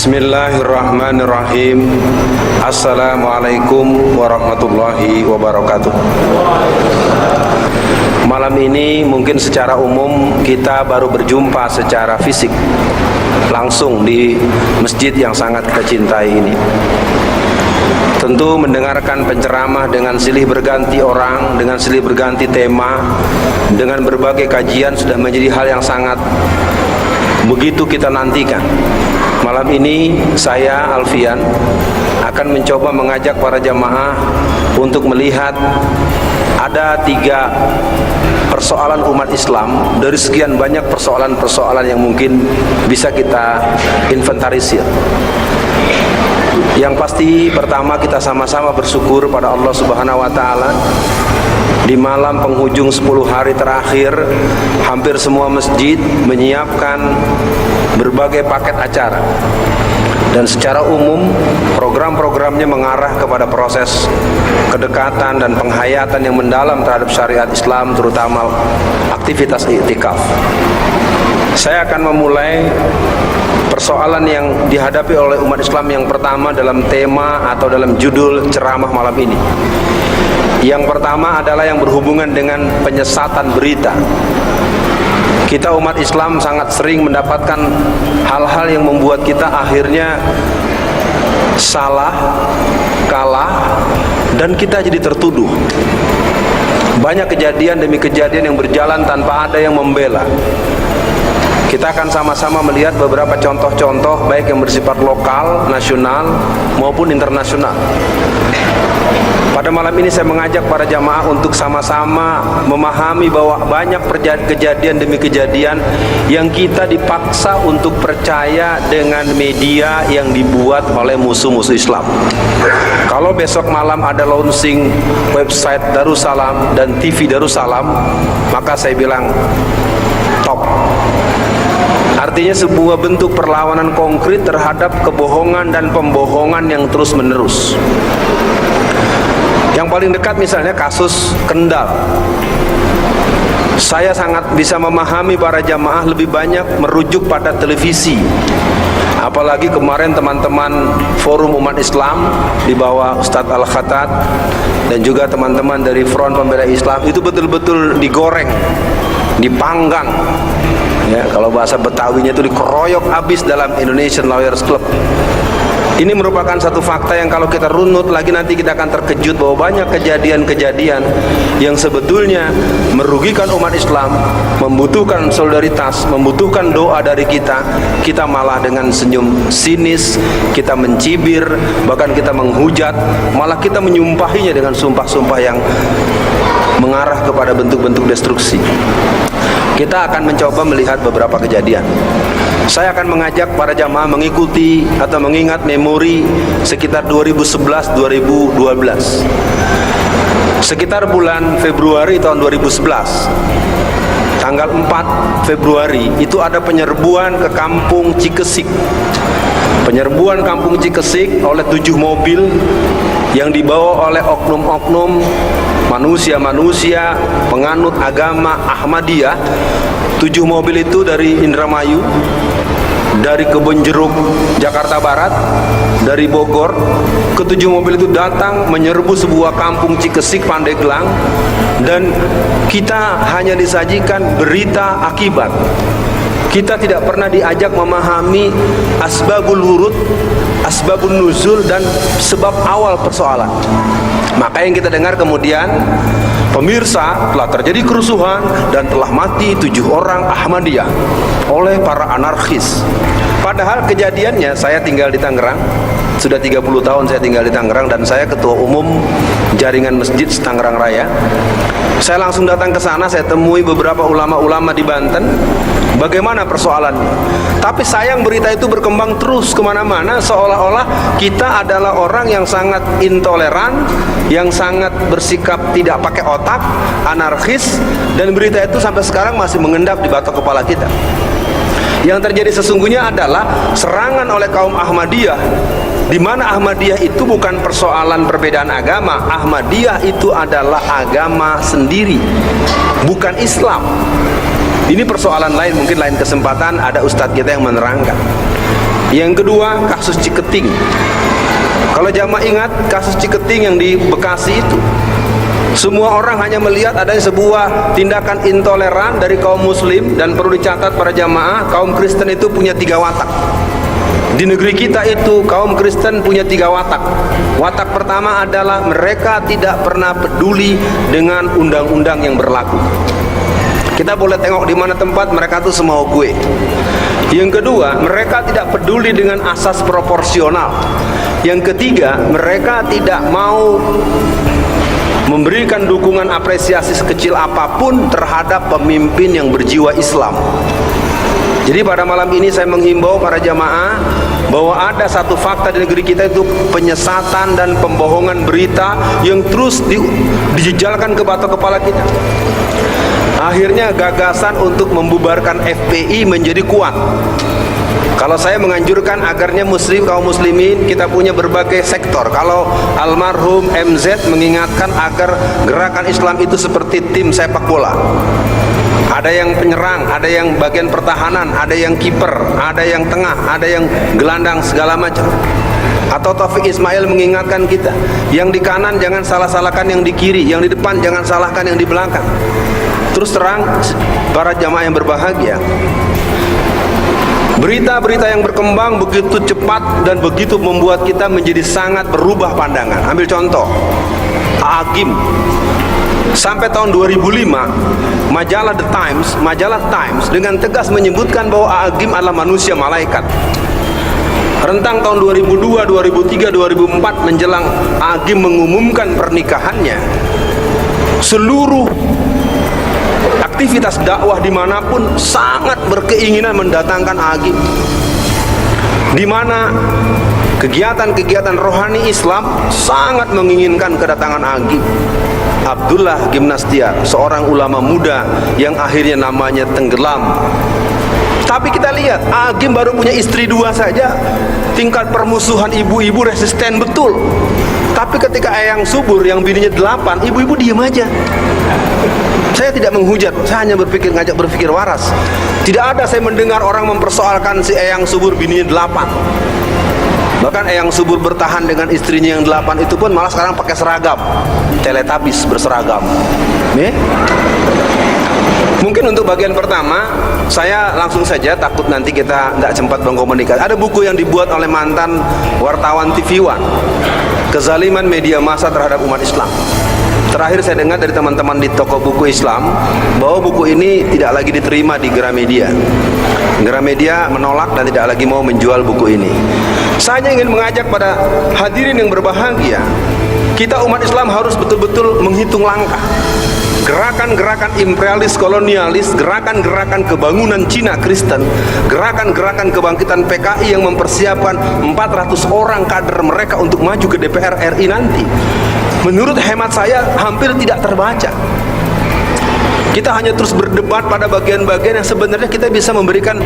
Bismillahirrahmanirrahim. Assalamualaikum warahmatullahi wabarakatuh. Malam ini mungkin secara umum kita baru berjumpa secara fisik langsung di masjid yang sangat kita cintai ini. Tentu mendengarkan penceramah dengan silih berganti orang, dengan silih berganti tema, dengan berbagai kajian sudah menjadi hal yang sangat begitu kita nantikan. Malam ini saya, Alfian, akan mencoba mengajak para jamaah untuk melihat ada 3 persoalan umat Islam dari sekian banyak persoalan-persoalan yang mungkin bisa kita inventarisir. Yang pasti pertama, kita sama-sama bersyukur pada Allah Subhanahu wa taala. Di malam penghujung 10 hari terakhir, hampir semua masjid menyiapkan berbagai paket acara. Dan secara umum program-programnya mengarah kepada proses kedekatan dan penghayatan yang mendalam terhadap syariat Islam, terutama aktivitas i'tikaf. Saya akan memulai persoalan yang dihadapi oleh umat Islam yang pertama dalam tema atau dalam judul ceramah malam ini. Yang pertama adalah yang berhubungan dengan penyesatan berita. Kita umat Islam sangat sering mendapatkan hal-hal yang membuat kita akhirnya salah, kalah, dan kita jadi tertuduh. Banyak kejadian demi kejadian yang berjalan tanpa ada yang membela. Kita akan sama-sama melihat beberapa contoh-contoh baik yang bersifat lokal, nasional maupun internasional. Pada malam ini saya mengajak para jamaah untuk sama-sama memahami bahwa banyak kejadian demi kejadian yang kita dipaksa untuk percaya dengan media yang dibuat oleh musuh-musuh Islam. Kalau besok malam ada launching website Darussalam dan TV Darussalam, maka saya bilang top. Artinya sebuah bentuk perlawanan konkret terhadap kebohongan dan pembohongan yang terus menerus. Yang paling dekat misalnya kasus Kendal. Saya sangat bisa memahami para jamaah lebih banyak merujuk pada televisi. Apalagi kemarin teman-teman Forum Umat Islam di bawah Ustadz Al-Khattat dan juga teman-teman dari Front Pembela Islam itu betul-betul digoreng, dipanggang. Ya, kalau bahasa Betawinya itu dikeroyok habis dalam Indonesian Lawyers Club. Ini merupakan satu fakta yang kalau kita runut lagi nanti kita akan terkejut bahwa banyak kejadian-kejadian yang sebetulnya merugikan umat Islam, membutuhkan solidaritas, membutuhkan doa dari kita. Kita malah dengan senyum sinis, kita mencibir, bahkan kita menghujat, malah kita menyumpahinya dengan sumpah-sumpah yang mengarah kepada bentuk-bentuk destruksi. Kita akan mencoba melihat beberapa kejadian. Saya akan mengajak para jamaah mengikuti atau mengingat memori sekitar 2011-2012. Sekitar bulan Februari tahun 2011, tanggal 4 Februari itu ada penyerbuan ke kampung Cikesik. Penyerbuan kampung Cikesik oleh 7 mobil yang dibawa oleh oknum-oknum manusia-manusia penganut agama Ahmadiyah. 7 mobil itu dari Indramayu, dari Kebonjeruk, Jakarta Barat, dari Bogor. Ke-7 mobil itu datang menyerbu sebuah kampung Cikesik, Pandeglang, dan kita hanya disajikan berita akibat. Kita tidak pernah diajak memahami asbabul wurud, asbabun nuzul, dan sebab awal persoalan. Maka yang kita dengar kemudian, pemirsa, telah terjadi kerusuhan dan telah mati 7 orang Ahmadiyah oleh para anarkis. Padahal kejadiannya saya tinggal di Tangerang, sudah 30 tahun saya tinggal di Tangerang, dan saya ketua umum jaringan masjid Tangerang Raya. Saya langsung datang ke sana, saya temui beberapa ulama-ulama di Banten. Bagaimana persoalannya? Tapi sayang berita itu berkembang terus kemana-mana, seolah-olah kita adalah orang yang sangat intoleran, yang sangat bersikap tidak pakai otak, anarkis, dan berita itu sampai sekarang masih mengendap di batok kepala kita. Yang terjadi sesungguhnya adalah serangan oleh kaum Ahmadiyah, di mana Ahmadiyah itu bukan persoalan perbedaan agama. Ahmadiyah itu adalah agama sendiri, bukan Islam. Ini persoalan lain, mungkin lain kesempatan ada ustadz kita yang menerangkan. Yang kedua, kasus Ciketing. Kalau jamaah ingat kasus Ciketing yang di Bekasi itu, semua orang hanya melihat adanya sebuah tindakan intoleran dari kaum muslim, dan perlu dicatat para jamaah, kaum Kristen itu punya 3 watak. Di negeri kita itu kaum Kristen punya 3 watak. Watak pertama adalah mereka tidak pernah peduli dengan undang-undang yang berlaku. Kita boleh tengok di mana tempat mereka tuh semau gue. Yang kedua, mereka tidak peduli dengan asas proporsional. Yang ketiga, mereka tidak mau memberikan dukungan apresiasi sekecil apapun terhadap pemimpin yang berjiwa Islam. Jadi pada malam ini saya menghimbau para jamaah bahwa ada satu fakta di negeri kita, itu penyesatan dan pembohongan berita yang terus dijejalkan ke batok kepala kita. Akhirnya gagasan untuk membubarkan FPI menjadi kuat. Kalau saya menganjurkan agarnya kaum muslimin, kita punya berbagai sektor. Kalau almarhum MZ mengingatkan agar gerakan Islam itu seperti tim sepak bola. Ada yang penyerang, ada yang bagian pertahanan, ada yang kiper, ada yang tengah, ada yang gelandang, segala macam. Atau Taufik Ismail mengingatkan kita, yang di kanan jangan salah-salahkan yang di kiri, yang di depan jangan salahkan yang di belakang. Terus terang, para jamaah yang berbahagia, berita-berita yang berkembang begitu cepat dan begitu membuat kita menjadi sangat berubah pandangan. Ambil contoh, Agim. Sampai tahun 2005, majalah Times dengan tegas menyebutkan bahwa Agim adalah manusia malaikat. Rentang tahun 2002, 2003, 2004 menjelang Agim mengumumkan pernikahannya, seluruh aktivitas dakwah dimanapun sangat berkeinginan mendatangkan Agim. Di mana kegiatan-kegiatan rohani Islam sangat menginginkan kedatangan Agim. Abdullah Gimnastiar, seorang ulama muda yang akhirnya namanya tenggelam. Tapi kita lihat, Agim baru punya istri 2 saja, tingkat permusuhan ibu-ibu resisten betul. Tapi ketika Eyang Subur yang bininya 8, ibu-ibu diam aja. Saya tidak menghujat, saya hanya ngajak berpikir waras. Tidak ada saya mendengar orang mempersoalkan si Eyang Subur bininya 8. Bahkan Eyang Subur bertahan dengan istrinya yang 8 itu pun malah sekarang pakai seragam, Teletubbies berseragam. Mungkin untuk bagian pertama saya langsung saja, takut nanti kita tidak sempat berkomunikasi. Ada buku yang dibuat oleh mantan wartawan TV One, Kezaliman Media Massa Terhadap Umat Islam. Terakhir saya dengar dari teman-teman di toko buku Islam bahwa buku ini tidak lagi diterima di Gramedia. Gramedia menolak dan tidak lagi mau menjual buku ini. Saya hanya ingin mengajak pada hadirin yang berbahagia, kita umat Islam harus betul-betul menghitung langkah. Gerakan-gerakan imperialis kolonialis, gerakan-gerakan kebangunan Cina Kristen, gerakan-gerakan kebangkitan PKI yang mempersiapkan 400 orang kader mereka untuk maju ke DPR RI nanti, menurut hemat saya hampir tidak terbaca. Kita hanya terus berdebat pada bagian-bagian yang sebenarnya kita bisa memberikan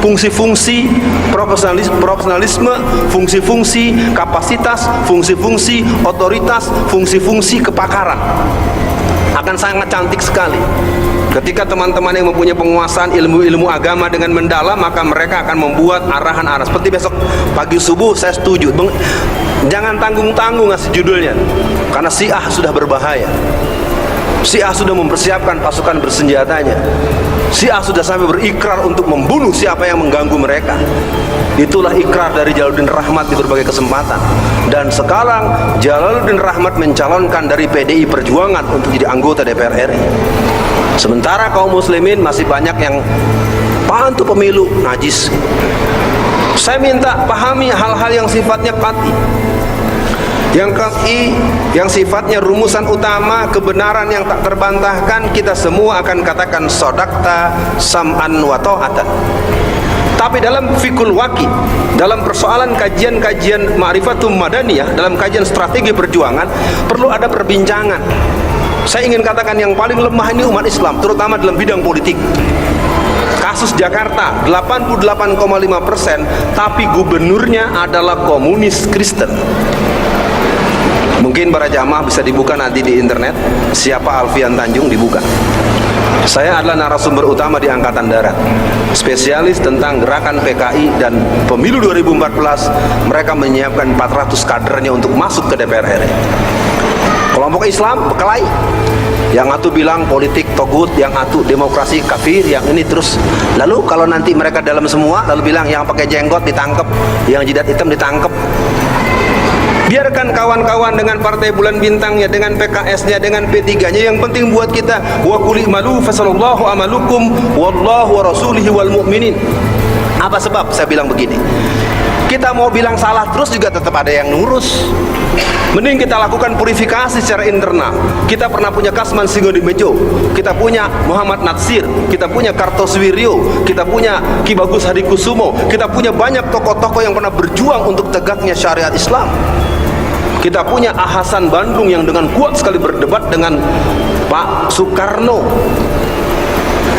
fungsi-fungsi profesionalisme, fungsi-fungsi kapasitas, fungsi-fungsi otoritas, fungsi-fungsi kepakaran. Akan sangat cantik sekali ketika teman-teman yang mempunyai penguasaan ilmu-ilmu agama dengan mendalam, maka mereka akan membuat arahan-arahan. Seperti besok pagi subuh saya setuju, jangan tanggung-tanggung ngasih judulnya, karena Syiah sudah berbahaya. Syiah sudah mempersiapkan pasukan bersenjatanya. Syiah sudah sampai berikrar untuk membunuh siapa yang mengganggu mereka. Itulah ikrar dari Jalaluddin Rahmat di berbagai kesempatan. Dan sekarang Jalaluddin Rahmat mencalonkan dari PDI Perjuangan untuk jadi anggota DPR RI. Sementara kaum muslimin masih banyak yang pantu pemilu najis. Saya minta pahami hal-hal yang sifatnya qat'i, yang sifatnya rumusan utama, kebenaran yang tak terbantahkan. Kita semua akan katakan sodakta sam'an wa ta'atan. Tapi dalam fikul waqi, dalam persoalan kajian-kajian ma'rifatum madaniyah, dalam kajian strategi perjuangan, perlu ada perbincangan. Saya ingin katakan yang paling lemah ini umat Islam, terutama dalam bidang politik. Kasus Jakarta 88,5%, tapi gubernurnya adalah komunis Kristen. Mungkin para jamaah bisa dibuka nanti di internet, siapa Alfian Tanjung, dibuka. Saya adalah narasumber utama di Angkatan Darat, spesialis tentang gerakan PKI, dan pemilu 2014 mereka menyiapkan 400 kadernya untuk masuk ke DPR RI. Kelompok Islam bekelahi, yang atu bilang politik togut, yang atu demokrasi kafir, yang ini terus. Lalu kalau nanti mereka dalam semua, lalu bilang yang pakai jenggot ditangkap, yang jidat hitam ditangkap. Biarkan kawan-kawan dengan Partai Bulan Bintangnya, dengan PKS-nya, dengan P3-nya. Yang penting buat kita, wa qul i'malu fasallallahu amalukum wallahu wa rasulihi wal mu'minin. Apa sebab saya bilang begini? Kita mau bilang salah terus juga tetap ada yang ngurus. Mending kita lakukan purifikasi secara internal. Kita pernah punya Kasman Singodimejo, kita punya Muhammad Natsir, kita punya Kartosuwiryo, kita punya Ki Bagus Hadikusumo, kita punya banyak tokoh-tokoh yang pernah berjuang untuk tegaknya syariat Islam. Kita punya Ahasan Bandung yang dengan kuat sekali berdebat dengan Pak Soekarno.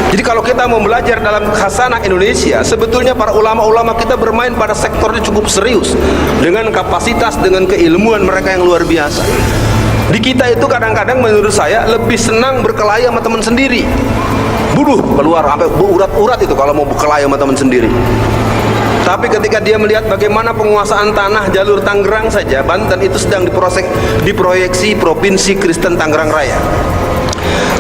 Jadi kalau kita mau belajar dalam khasanah Indonesia, sebetulnya para ulama-ulama kita bermain pada sektornya cukup serius, dengan kapasitas, dengan keilmuan mereka yang luar biasa. Di kita itu kadang-kadang menurut saya lebih senang berkelahi sama teman sendiri. Buruh keluar sampai berurat-urat itu kalau mau berkelahi sama teman sendiri. Tapi ketika dia melihat bagaimana penguasaan tanah jalur Tangerang saja, Banten itu sedang diproyeksi Provinsi Kristen Tangerang Raya.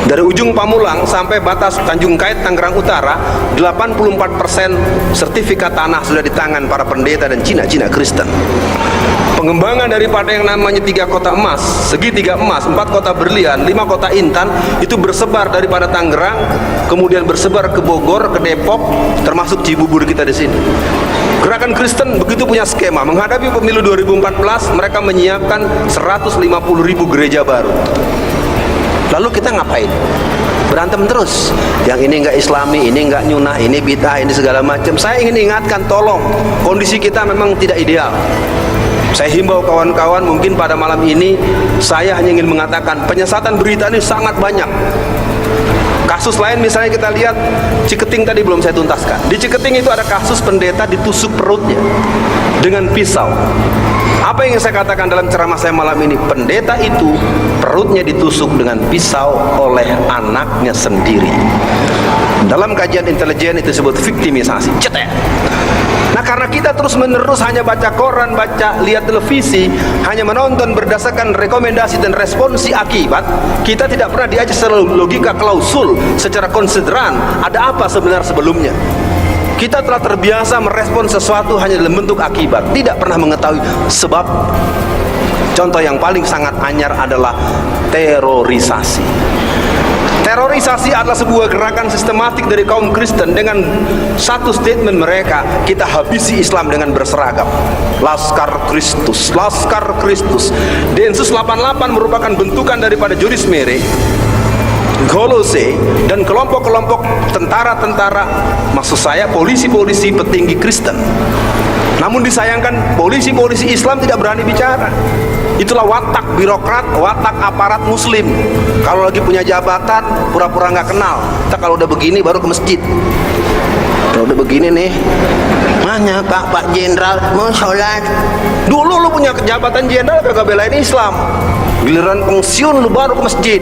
Dari ujung Pamulang sampai batas Tanjung Kait Tangerang Utara, 84% sertifikat tanah sudah di tangan para pendeta dan Cina-Cina Kristen. Pengembangan daripada yang namanya 3 kota emas, segitiga emas, 4 kota berlian, 5 kota intan, itu bersebar daripada Tangerang, kemudian bersebar ke Bogor, ke Depok, termasuk Cibubur kita di sini. Gerakan Kristen begitu punya skema. Menghadapi pemilu 2014, mereka menyiapkan 150.000 gereja baru. Lalu kita ngapain? Berantem terus. Yang ini enggak Islami, ini enggak nyunah, ini bid'ah, ini segala macam. Saya ingin ingatkan, tolong, kondisi kita memang tidak ideal. Saya himbau kawan-kawan, mungkin pada malam ini saya hanya ingin mengatakan penyesatan berita ini sangat banyak. Kasus lain misalnya kita lihat Ciketing, tadi belum saya tuntaskan. Di Ciketing itu ada kasus pendeta ditusuk perutnya dengan pisau. Apa yang saya katakan dalam ceramah saya malam ini? Pendeta itu perutnya ditusuk dengan pisau oleh anaknya sendiri. Dalam kajian intelijen itu disebut viktimisasi. Cetek. Nah, karena kita terus menerus hanya baca koran, lihat televisi, hanya menonton berdasarkan rekomendasi dan responsi akibat, kita tidak pernah diajar secara logika klausul, secara konsideran ada apa sebenarnya sebelumnya. Kita telah terbiasa merespon sesuatu hanya dalam bentuk akibat, tidak pernah mengetahui sebab. Contoh yang paling sangat anyar adalah terorisasi. Terorisasi adalah sebuah gerakan sistematik dari kaum Kristen dengan satu statement mereka, kita habisi Islam dengan berseragam. Laskar Kristus, Laskar Kristus. Densus 88 merupakan bentukan daripada Juris Mere, Golose, dan kelompok-kelompok tentara-tentara, maksud saya polisi-polisi petinggi Kristen. Namun disayangkan polisi-polisi Islam tidak berani bicara. Itulah watak birokrat, watak aparat muslim. Kalau lagi punya jabatan, pura-pura nggak kenal. Kita kalau udah begini baru ke masjid. Kalau udah begini nih, mana Pak Jenderal mau sholat? Dulu lu punya jabatan jenderal kagak belain Islam. Giliran pensiun lu baru ke masjid.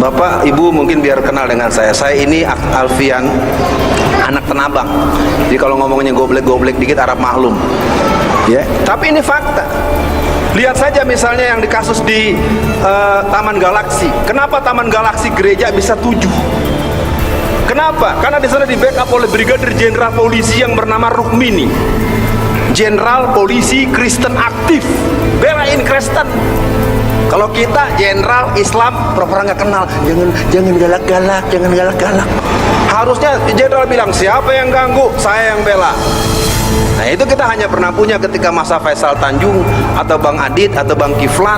Bapak, Ibu mungkin biar kenal dengan saya. Saya ini Alfian, anak Tenabang. Jadi kalau ngomongnya goblek-goblek dikit Arab maklum. Ya, tapi ini fakta. Lihat saja misalnya yang di kasus di Taman Galaksi. Kenapa Taman Galaksi gereja bisa 7? Kenapa? Karena di sana di backup oleh Brigadir Jenderal Polisi yang bernama Rukmini. Jenderal Polisi Kristen aktif, belain Kristen. Kalau kita jenderal Islam pura-pura nggak kenal, jangan galak-galak, jangan galak-galak. Harusnya jenderal bilang, siapa yang ganggu, saya yang bela. Nah, itu kita hanya pernah punya ketika masa Faisal Tanjung atau Bang Adit atau Bang Kiflan.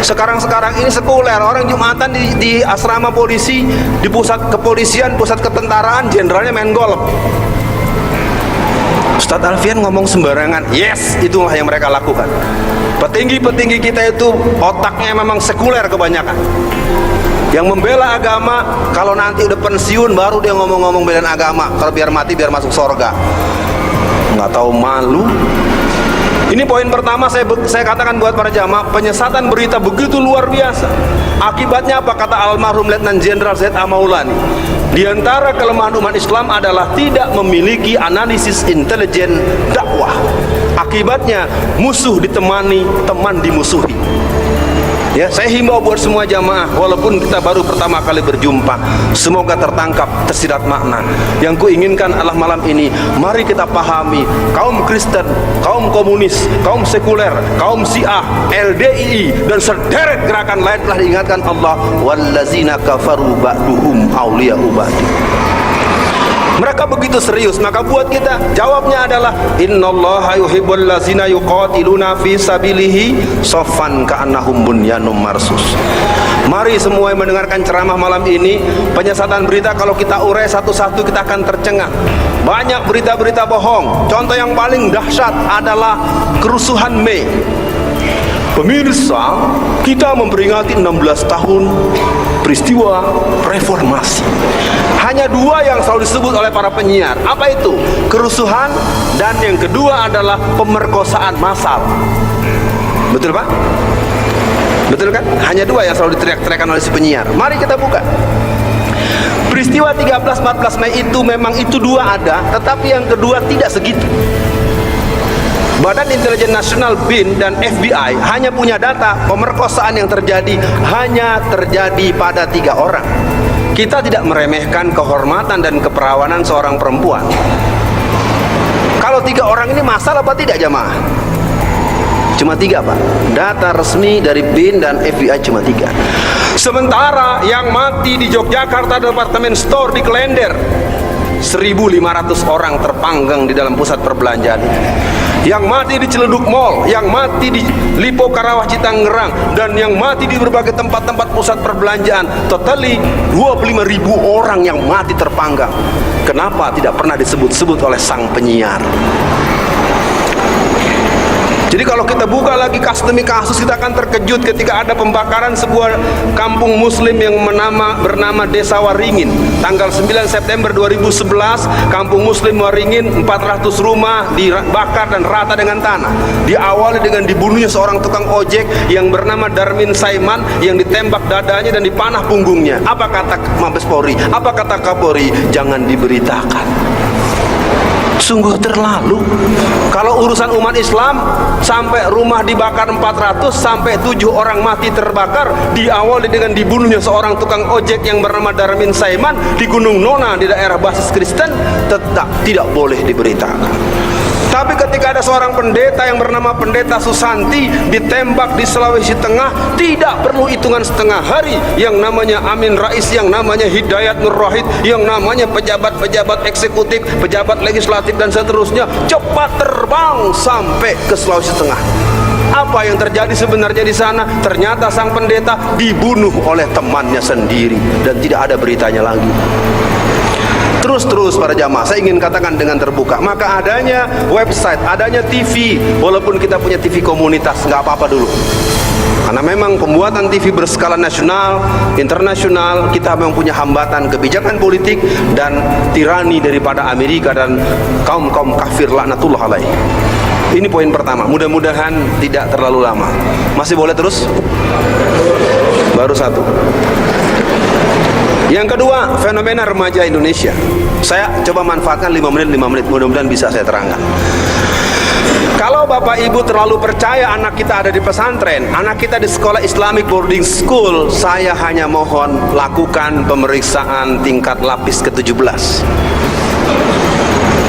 Sekarang ini sekuler, orang Jumatan di asrama polisi, di pusat kepolisian, pusat ketentaraan, jenderalnya main golf. Ustadz Alfian ngomong sembarangan. Yes, itulah yang mereka lakukan. Petinggi-petinggi kita itu otaknya memang sekuler kebanyakan. Yang membela agama, kalau nanti udah pensiun baru dia ngomong-ngomong belain agama. Kalau biar mati biar masuk surga. Nggak tahu malu. Ini poin pertama saya katakan buat para jamaah, penyesatan berita begitu luar biasa. Akibatnya apa? Kata almarhum Letnan Jenderal Z.A. Maulani, di antara kelemahan umat Islam adalah tidak memiliki analisis intelijen dakwah. Akibatnya musuh ditemani, teman dimusuhi. Ya, saya himbau buat semua jamaah, walaupun kita baru pertama kali berjumpa, semoga tertangkap tersirat makna. Yang kuinginkan adalah malam ini, mari kita pahami, kaum Kristen, kaum komunis, kaum sekuler, kaum Syiah, LDII dan sederet gerakan lain telah diingatkan Allah, wallazina kafaru ba'duhum awliya'u ba'di. Mereka begitu serius, maka buat kita jawabnya adalah innallaha yuhibbul ladzina yuqatiluna fi sabilihi shaffan ka'annahum bunyanum marsus. Mari semua yang mendengarkan ceramah malam ini, penyesatan berita kalau kita urai satu-satu kita akan tercengang. Banyak berita-berita bohong. Contoh yang paling dahsyat adalah kerusuhan Mei. Pemirsa, kita memperingati 16 tahun peristiwa reformasi. Hanya dua yang selalu disebut oleh para penyiar. Apa itu? Kerusuhan, dan yang kedua adalah pemerkosaan massal. Betul Pak? Betul kan? Hanya dua yang selalu diteriak-teriakan oleh si penyiar. Mari kita buka. Peristiwa 13-14 Mei itu memang itu dua ada, tetapi yang kedua tidak segitu. Badan Intelijen Nasional BIN dan FBI hanya punya data pemerkosaan yang terjadi hanya terjadi pada 3 orang. Kita tidak meremehkan kehormatan dan keperawanan seorang perempuan. Kalau 3 orang ini masalah apa tidak jamaah? Cuma 3 Pak. Data resmi dari BIN dan FBI cuma 3. Sementara yang mati di Yogyakarta Departemen Store di Klender 1.500 orang terpanggang di dalam pusat perbelanjaan. Yang mati di Ciledug Mall, yang mati di Lipo Karawaci Tangerang, dan yang mati di berbagai tempat-tempat pusat perbelanjaan, totally 25.000 orang yang mati terpanggang. Kenapa tidak pernah disebut-sebut oleh sang penyiar? Jadi kalau kita buka lagi kasus demi kasus, kita akan terkejut ketika ada pembakaran sebuah kampung muslim yang bernama Desa Waringin. Tanggal 9 September 2011, kampung muslim Waringin, 400 rumah dibakar dan rata dengan tanah. Diawali dengan dibunuhnya seorang tukang ojek yang bernama Darmin Saiman, yang ditembak dadanya dan dipanah punggungnya. Apa kata Mabes Polri? Apa kata Kapolri? Jangan diberitakan. Sungguh terlalu. Kalau urusan umat Islam, sampai rumah dibakar 400, sampai 7 orang mati terbakar, diawali dengan dibunuhnya seorang tukang ojek yang bernama Darmin Saiman di Gunung Nona di daerah basis Kristen, tetap tidak boleh diberitakan. Tapi ketika ada seorang pendeta yang bernama Pendeta Susanti ditembak di Sulawesi Tengah, tidak perlu hitungan setengah hari, yang namanya Amin Rais, yang namanya Hidayat Nur Wahid, yang namanya pejabat-pejabat eksekutif, pejabat legislatif dan seterusnya cepat terbang sampai ke Sulawesi Tengah. Apa yang terjadi sebenarnya di sana? Ternyata sang pendeta dibunuh oleh temannya sendiri dan tidak ada beritanya lagi. Terus para jamaah, saya ingin katakan dengan terbuka, maka adanya website, adanya TV, walaupun kita punya TV komunitas, nggak apa-apa dulu. Karena memang pembuatan TV berskala nasional, internasional, kita memang punya hambatan kebijakan politik dan tirani daripada Amerika dan kaum-kaum kafir laknatullah alaih. Ini poin pertama, mudah-mudahan tidak terlalu lama. Masih boleh terus? Baru 1. Yang kedua, fenomena remaja Indonesia. Saya coba manfaatkan 5 menit, mudah-mudahan bisa saya terangkan. Kalau Bapak Ibu terlalu percaya anak kita ada di pesantren, anak kita di sekolah Islamic boarding school, saya hanya mohon lakukan pemeriksaan tingkat lapis ke-17.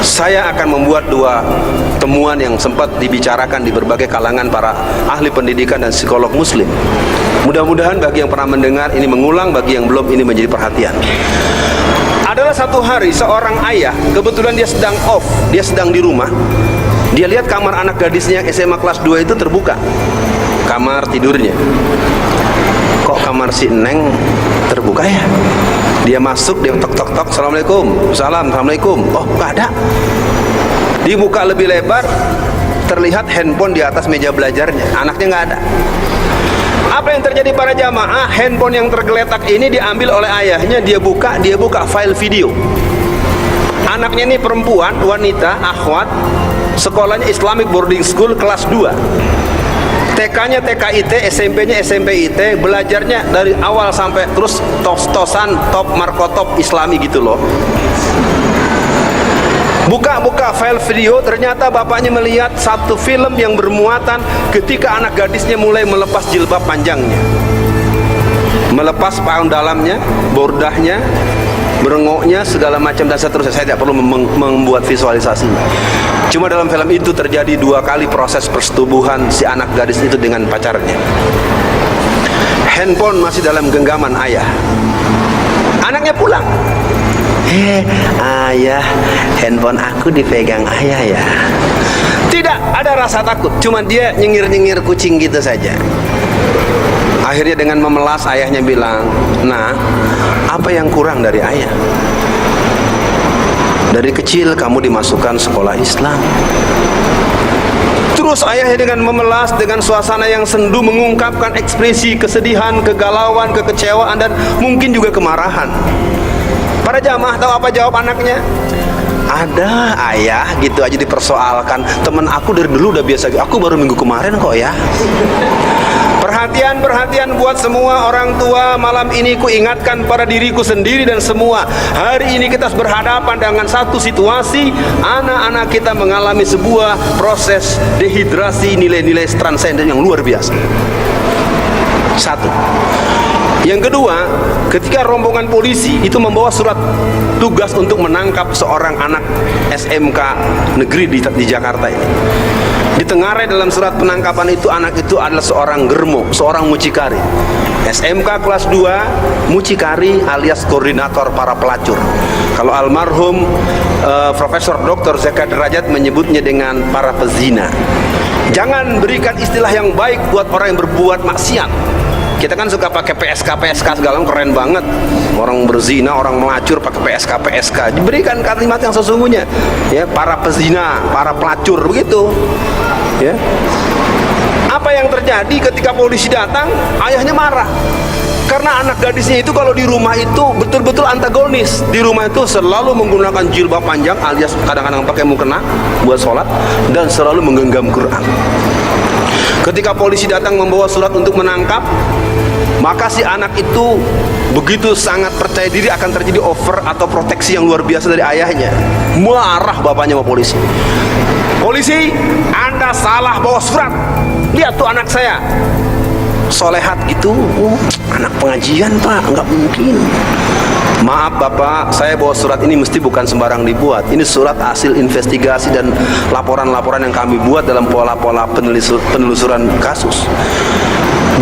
Saya akan membuat 2 temuan yang sempat dibicarakan di berbagai kalangan para ahli pendidikan dan psikolog muslim. Mudah-mudahan bagi yang pernah mendengar ini mengulang, bagi yang belum ini menjadi perhatian. Adalah satu hari seorang ayah, kebetulan dia sedang off, dia sedang di rumah. Dia lihat kamar anak gadisnya yang SMA kelas 2 itu terbuka, kamar tidurnya. Kok kamar si Neng terbuka ya? Dia masuk, dia tok-tok-tok, Assalamualaikum, Assalamualaikum. Oh, nggak ada. Dibuka lebih lebar, terlihat handphone di atas meja belajarnya, anaknya nggak ada. Apa yang terjadi para jamaah? Handphone yang tergeletak ini diambil oleh ayahnya, dia buka file video. Anaknya ini perempuan, wanita, akhwat, sekolahnya Islamic Boarding School kelas 2. TK-nya TKIT, SMP-nya SMPIT, belajarnya dari awal sampai terus tos-tosan, top markotop Islami gitu loh. Buka-buka file video, ternyata bapaknya melihat satu film yang bermuatan ketika anak gadisnya mulai melepas jilbab panjangnya, melepas paun dalamnya, bordahnya, merengoknya, segala macam dan seterusnya. Saya tidak perlu membuat visualisasi. Cuma dalam film itu terjadi 2 kali proses persetubuhan si anak gadis itu dengan pacarnya. Handphone masih dalam genggaman ayah. Anaknya pulang. Ayah, handphone aku dipegang ayah ya. Tidak ada rasa takut, cuma dia nyengir-nyengir kucing gitu saja. Akhirnya dengan memelas ayahnya bilang, "Nah, apa yang kurang dari ayah? Dari kecil kamu dimasukkan sekolah Islam." Terus ayahnya dengan memelas, dengan suasana yang sendu mengungkapkan ekspresi kesedihan, kegalauan, kekecewaan, dan mungkin juga kemarahan. Para jamaah tahu apa jawab anaknya? "Ada ayah," gitu aja dipersoalkan. "Temen aku dari dulu udah biasa, aku baru minggu kemarin kok ya." Perhatian buat semua orang tua. Malam ini ku ingatkan pada diriku sendiri dan semua. Hari ini kita berhadapan dengan satu situasi, anak-anak kita mengalami sebuah proses dehidrasi nilai-nilai transenden yang luar biasa. Satu. Yang kedua, ketika rombongan polisi itu membawa surat tugas untuk menangkap seorang anak SMK negeri di Jakarta ini. Ditengarai dalam surat penangkapan itu, anak itu adalah seorang germo, seorang mucikari. SMK kelas 2, mucikari alias koordinator para pelacur. Kalau almarhum Profesor Dr. Zeka Derajat menyebutnya dengan para pezina. Jangan berikan istilah yang baik buat orang yang berbuat maksiat. Kita kan suka pakai PSK segala, keren banget. Orang berzina, orang melacur pakai PSK. Diberikan kalimat yang sesungguhnya. Ya, para pezina, para pelacur begitu. Ya. Apa yang terjadi ketika polisi datang? Ayahnya marah. Karena anak gadisnya itu kalau di rumah itu betul-betul antagonis. Di rumah itu selalu menggunakan jilbab panjang alias kadang-kadang pakai mukena buat sholat dan selalu menggenggam Quran. Ketika polisi datang membawa surat untuk menangkap, maka si anak itu begitu sangat percaya diri akan terjadi over atau proteksi yang luar biasa dari ayahnya. Marah bapaknya sama polisi. "Polisi, Anda salah bawa surat. Lihat tuh anak saya, solehat gitu. Anak pengajian pak, nggak mungkin. Maaf bapak, saya bawa surat ini mesti bukan sembarang dibuat. Ini surat hasil investigasi dan laporan-laporan yang kami buat dalam pola-pola penelusuran kasus.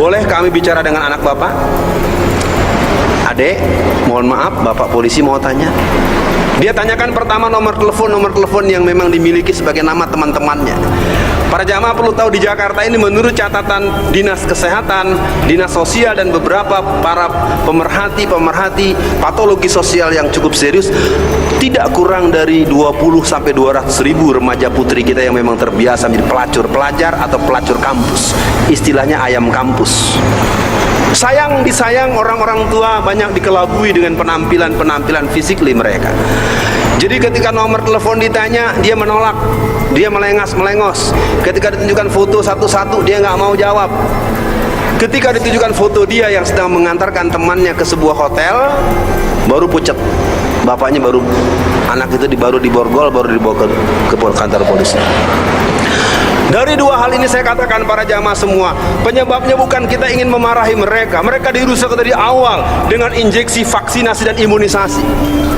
Boleh kami bicara dengan anak bapak?" "Adek, mohon maaf, bapak polisi mau tanya." Dia tanyakan pertama nomor telepon yang memang dimiliki sebagai nama teman-temannya. Para jamaah perlu tahu, di Jakarta ini menurut catatan Dinas Kesehatan, Dinas Sosial, dan beberapa para pemerhati patologi sosial yang cukup serius, tidak kurang dari 20 sampai 200 ribu remaja putri kita yang memang terbiasa menjadi pelacur pelajar atau pelacur kampus. Istilahnya ayam kampus. Disayang orang-orang tua banyak dikelabui dengan penampilan fisik mereka. Jadi ketika nomor telepon ditanya, dia menolak, dia melengos. Ketika ditunjukkan foto satu-satu, dia nggak mau jawab. Ketika ditunjukkan foto dia yang sedang mengantarkan temannya ke sebuah hotel, baru pucat. Bapaknya anak itu baru diborgol, baru dibawa ke kantor polisi. Dari dua hal ini saya katakan para jamaah semua, penyebabnya bukan kita ingin memarahi mereka. Mereka dirusak dari awal dengan injeksi vaksinasi dan imunisasi.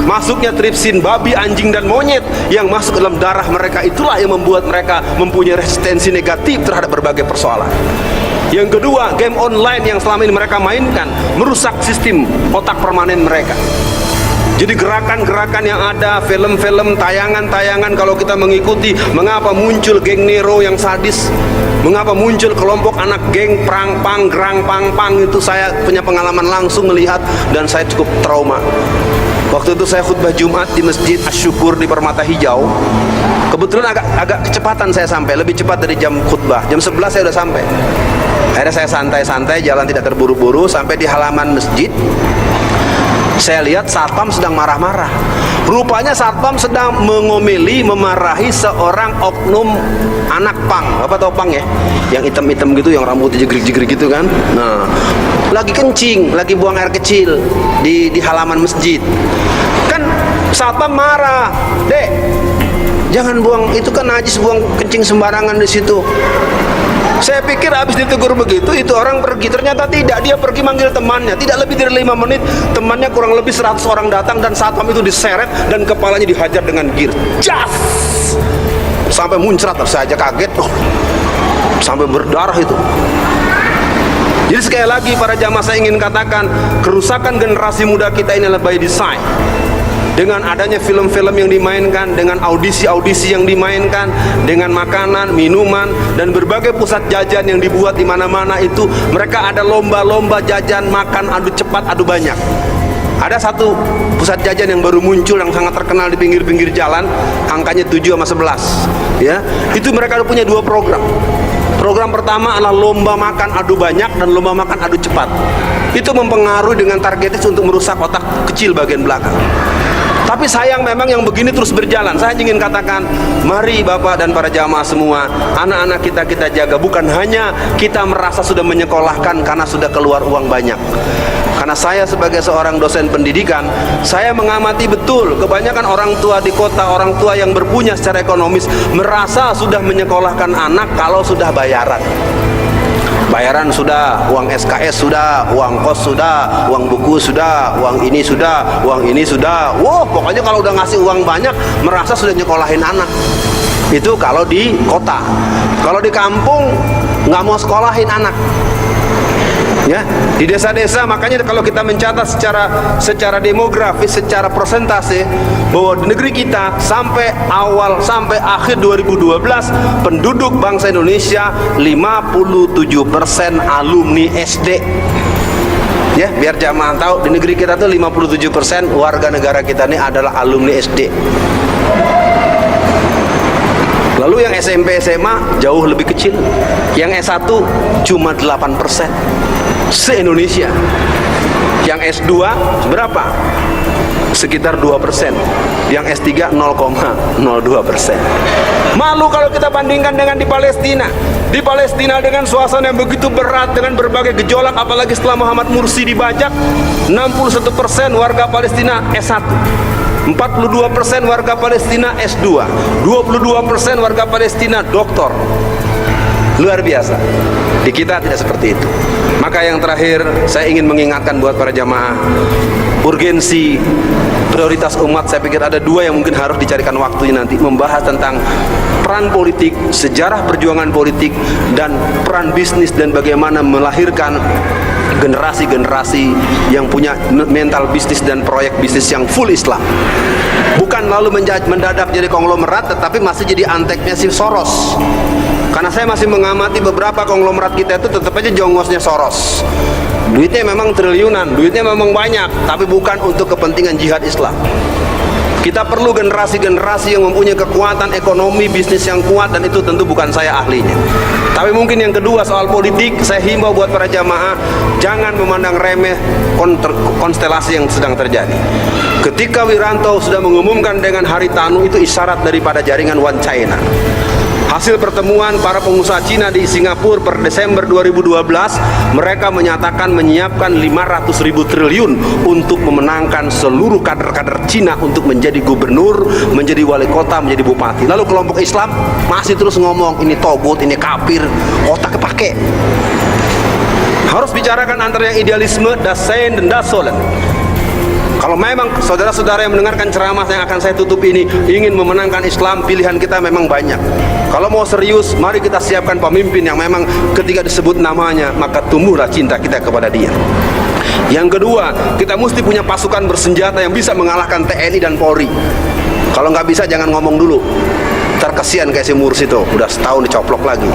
Masuknya tripsin babi, anjing, dan monyet yang masuk dalam darah mereka, itulah yang membuat mereka mempunyai resistensi negatif terhadap berbagai persoalan. Yang kedua, game online yang selama ini mereka mainkan merusak sistem otak permanen mereka. Jadi gerakan-gerakan yang ada, film-film, tayangan-tayangan, kalau kita mengikuti, mengapa muncul geng Nero yang sadis, mengapa muncul kelompok anak geng Prangpang, Gerang Pang, itu saya punya pengalaman langsung melihat dan saya cukup trauma. Waktu itu saya khutbah Jumat di Masjid Asy-Syukur di Permata Hijau. Kebetulan agak kecepatan saya sampai, lebih cepat dari jam khutbah. Jam 11 saya udah sampai. Akhirnya saya santai-santai, jalan tidak terburu-buru, sampai di halaman masjid. Saya lihat satpam sedang marah-marah. Rupanya satpam sedang mengomeli, memarahi seorang oknum anak pang. Apa tau pang ya? Yang hitam-hitam gitu, yang rambutnya jegrik-jegrik gitu kan. Nah, lagi kencing, lagi buang air kecil di halaman masjid. Kan satpam marah, "Dek, jangan buang, itu kan najis, buang kencing sembarangan di situ." Saya pikir habis ditegur begitu, itu orang pergi. Ternyata tidak, dia pergi manggil temannya. Tidak lebih dari 5 menit, temannya kurang lebih 100 orang datang dan satpam itu diseret dan kepalanya dihajar dengan gir. Jas! Sampai muncrat, saya aja kaget. Oh, sampai berdarah itu. Jadi sekali lagi para jamaah, saya ingin katakan, kerusakan generasi muda kita ini adalah by design. Dengan adanya film-film yang dimainkan, dengan audisi-audisi yang dimainkan, dengan makanan, minuman, dan berbagai pusat jajan yang dibuat di mana-mana itu, mereka ada lomba-lomba jajan, makan, adu cepat, adu banyak. Ada satu pusat jajan yang baru muncul yang sangat terkenal di pinggir-pinggir jalan, angkanya 7 sama 11. Ya, itu mereka punya 2 program. Program pertama adalah lomba makan adu banyak dan lomba makan adu cepat. Itu mempengaruhi dengan targetis untuk merusak otak kecil bagian belakang. Tapi sayang memang yang begini terus berjalan. Saya ingin katakan, mari Bapak dan para jamaah semua, anak-anak kita jaga. Bukan hanya kita merasa sudah menyekolahkan karena sudah keluar uang banyak. Karena saya sebagai seorang dosen pendidikan, saya mengamati betul kebanyakan orang tua di kota, orang tua yang berpunya secara ekonomis, merasa sudah menyekolahkan anak kalau sudah bayaran. Bayaran sudah, uang SKS sudah, uang kos sudah, uang buku sudah, uang ini sudah, uang ini sudah. Wow, pokoknya kalau udah ngasih uang banyak, merasa sudah nyekolahin anak. Itu kalau di kota. Kalau di kampung, nggak mau sekolahin anak. Ya, di desa-desa, makanya kalau kita mencatat secara demografis, secara persentase, bahwa di negeri kita sampai akhir 2012 penduduk bangsa Indonesia 57% alumni SD. Ya, biar jamaah tahu, di negeri kita tuh 57% warga negara kita ini adalah alumni SD. Lalu yang SMP SMA jauh lebih kecil. Yang S1 cuma 8% se-Indonesia. Yang S2 berapa? Sekitar 2%. Yang S3 0,02%. Malu kalau kita bandingkan dengan di Palestina. Di Palestina dengan suasana yang begitu berat, dengan berbagai gejolak, apalagi setelah Muhammad Mursi dibajak, 61% warga Palestina S1, 42% warga Palestina S2, 22% warga Palestina doktor. Luar biasa. Di kita tidak seperti itu. Maka yang terakhir, saya ingin mengingatkan buat para jamaah, urgensi prioritas umat, saya pikir ada 2 yang mungkin harus dicarikan waktunya nanti, membahas tentang peran politik, sejarah perjuangan politik, dan peran bisnis, dan bagaimana melahirkan generasi-generasi yang punya mental bisnis dan proyek bisnis yang full Islam. Bukan lalu mendadak jadi konglomerat, tetapi masih jadi anteknya si Soros. Karena saya masih mengamati beberapa konglomerat kita itu tetap aja jongosnya Soros. Duitnya memang triliunan, duitnya memang banyak, tapi bukan untuk kepentingan jihad Islam. Kita perlu generasi-generasi yang mempunyai kekuatan ekonomi bisnis yang kuat, dan itu tentu bukan saya ahlinya. Tapi mungkin yang kedua, soal politik, saya himbau buat para jamaah, jangan memandang remeh konstelasi yang sedang terjadi. Ketika Wiranto sudah mengumumkan dengan Haritanu, itu isyarat daripada jaringan One China. Hasil pertemuan para pengusaha Cina di Singapura per Desember 2012, mereka menyatakan menyiapkan 500.000 triliun untuk memenangkan seluruh kader-kader Cina untuk menjadi gubernur, menjadi wali kota, menjadi bupati. Lalu kelompok Islam masih terus ngomong ini togut, ini kafir, otak kepake. Harus bicarakan antara yang idealisme, dasain, dan dasolen. Kalau memang saudara-saudara yang mendengarkan ceramah yang akan saya tutup ini ingin memenangkan Islam, pilihan kita memang banyak. Kalau mau serius, mari kita siapkan pemimpin yang memang ketika disebut namanya, maka tumbuhlah cinta kita kepada dia. Yang kedua, kita mesti punya pasukan bersenjata yang bisa mengalahkan TNI dan Polri. Kalau nggak bisa, jangan ngomong dulu. Ntar kasihan kayak si Mursi itu, udah setahun dicoplok lagi.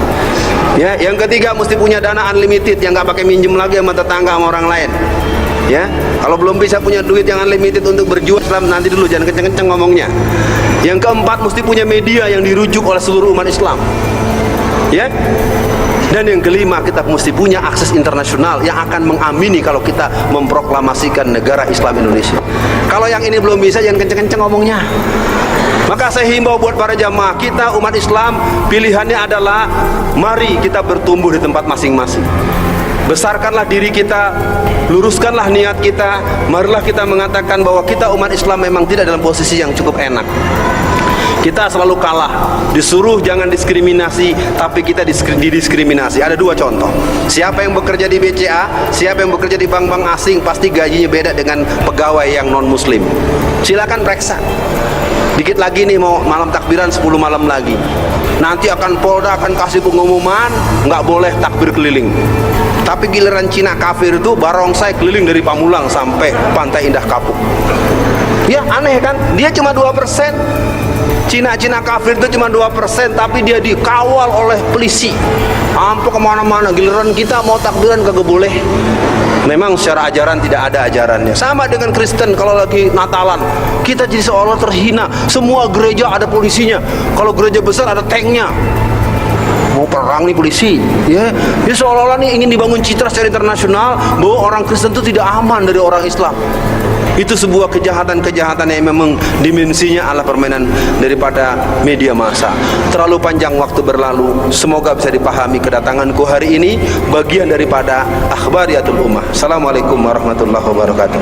Ya, yang ketiga, mesti punya dana unlimited yang nggak pakai minjem lagi sama tetangga, sama orang lain. Ya, kalau belum bisa punya duit yang unlimited untuk berjuang Islam, nanti dulu, jangan kenceng-kenceng ngomongnya. Yang keempat, mesti punya media yang dirujuk oleh seluruh umat Islam. Ya, Dan yang kelima, kita mesti punya akses internasional yang akan mengamini kalau kita memproklamasikan negara Islam Indonesia. Kalau yang ini belum bisa, jangan kenceng-kenceng ngomongnya. Maka saya himbau buat para jamaah kita, umat Islam, pilihannya adalah mari kita bertumbuh di tempat masing-masing. Besarkanlah diri kita, luruskanlah niat kita. Marilah kita mengatakan bahwa kita umat Islam memang tidak dalam posisi yang cukup enak. Kita selalu kalah, disuruh jangan diskriminasi, tapi kita didiskriminasi. Ada dua contoh. Siapa yang bekerja di BCA, siapa yang bekerja di bank-bank asing, pasti gajinya beda dengan pegawai yang non-muslim. Silakan periksa. Dikit lagi nih mau malam takbiran 10 malam lagi. Nanti akan Polda akan kasih pengumuman, nggak boleh takbir keliling. Tapi giliran Cina kafir itu barongsai keliling dari Pamulang sampai Pantai Indah Kapuk. Ya aneh kan? Dia cuma 2%. Cina kafir itu cuma 2%, tapi dia dikawal oleh polisi sampai kemana-mana. Giliran kita mau takbiran kagak boleh. Memang secara ajaran tidak ada ajarannya. Sama dengan Kristen, kalau lagi Natalan kita jadi seolah terhina. Semua gereja ada polisinya. Kalau gereja besar ada tanknya. Mau perang nih polisi, ya seolah-olah nih ingin dibangun citra secara internasional bahwa orang Kristen itu tidak aman dari orang Islam. Itu sebuah kejahatan-kejahatan yang memang dimensinya adalah permainan daripada media massa. Terlalu panjang waktu berlalu. Semoga bisa dipahami kedatanganku hari ini bagian daripada akhbariyatul ummah. Assalamualaikum warahmatullahi wabarakatuh.